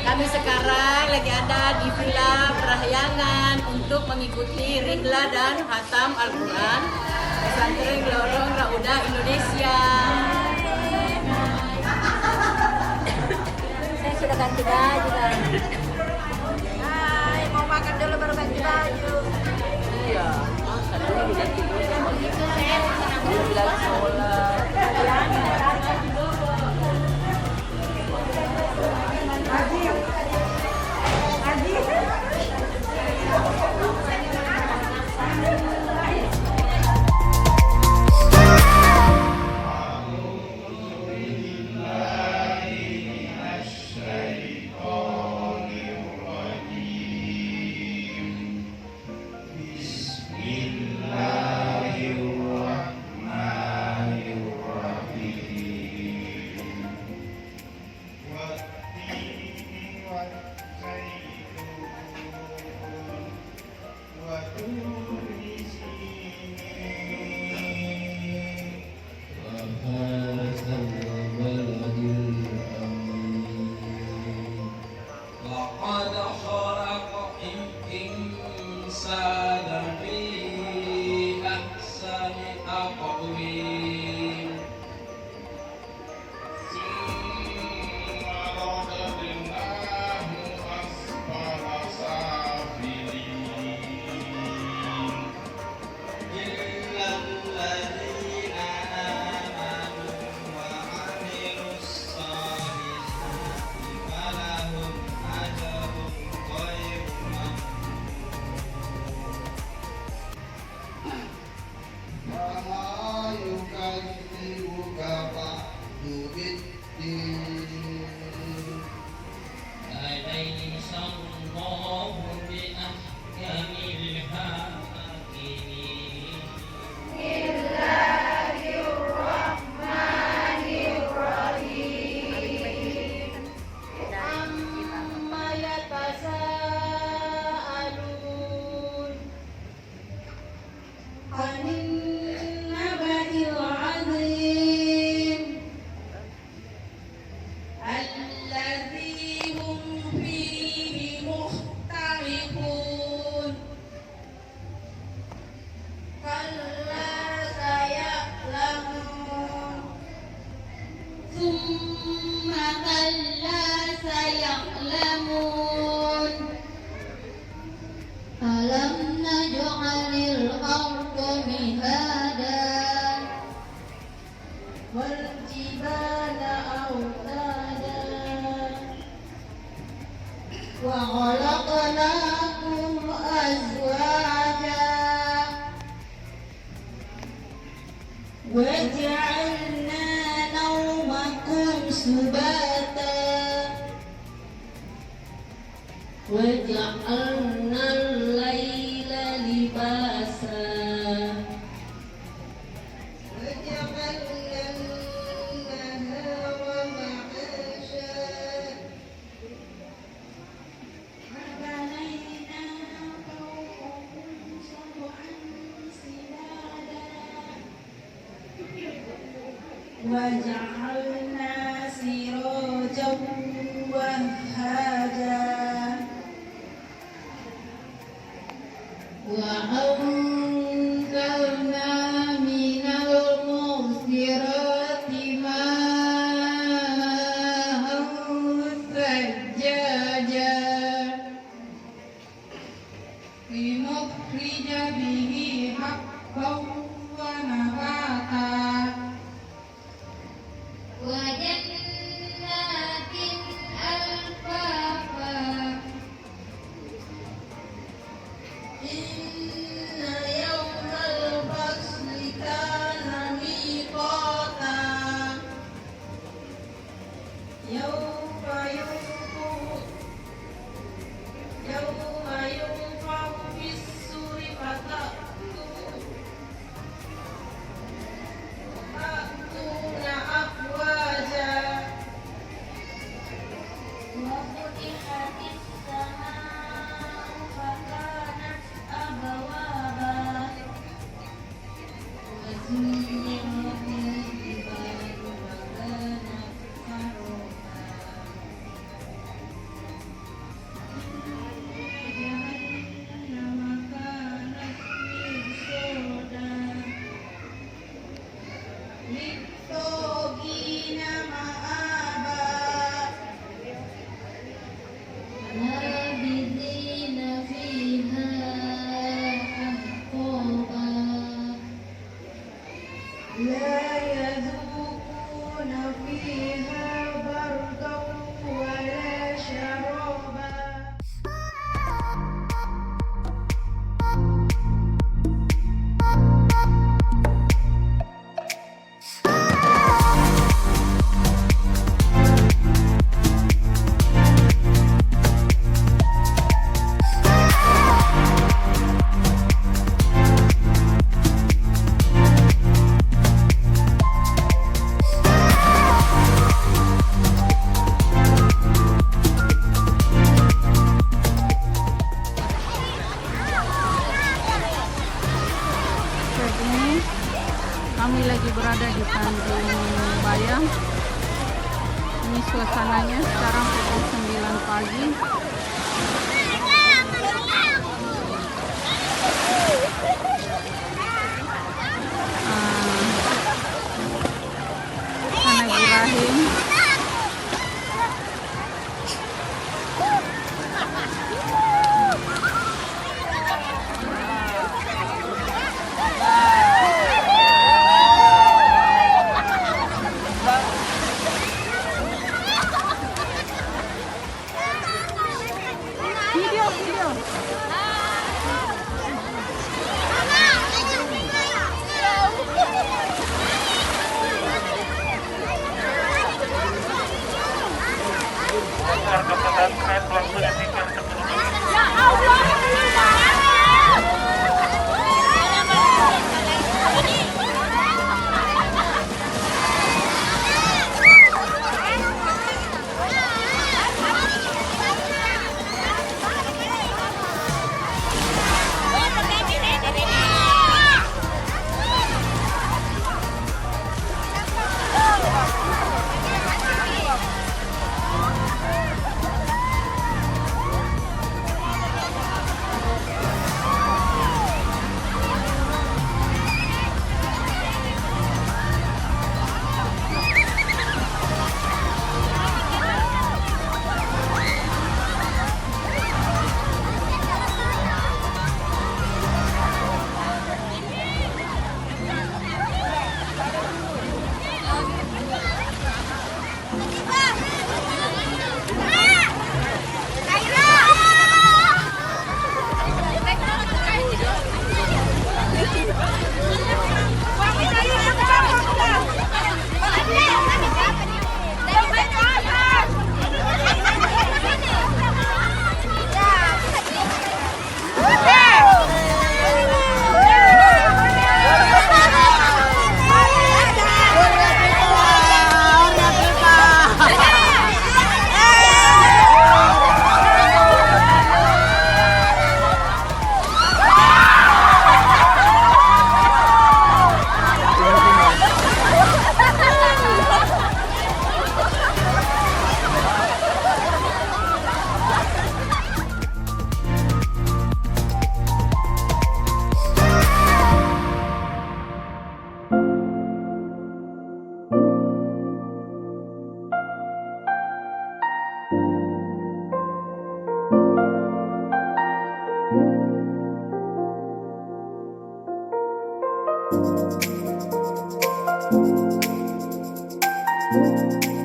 Kami sekarang lagi ada di Villa Parahyangan untuk mengikuti rihla dan khatam Al-Quran Pesantren Lorong Raudah Indonesia. Saya sudah ganti baju kan. Hai, mau makan dulu baru ganti baju. Iya, tadi udah tidur sama kita. Belum lagi sholat. وجعلنا نومكم سباتا وجعلنا الليل لباسا وجعلنا النهار معاشا وبنينا فوقكم سبعا سراجا وجعلنا سراجا وهاجا وأنزلنا من المعصرات ماء ثجاجا لنخرج به حبا ونباتا وجنات ألفافا إن يوم الفصل كان ميقاتا يوم ينفخ في الصور تأتون أفواجا وفتحت السماء فكانت أبوابا lagi berada di Tanjung Bayang. Ini suasananya sekarang pukul 9 pagi. Sana Ibrahim. Video. Warga pesantren pelaku demikian sebelumnya. Ya Allah. Thank you.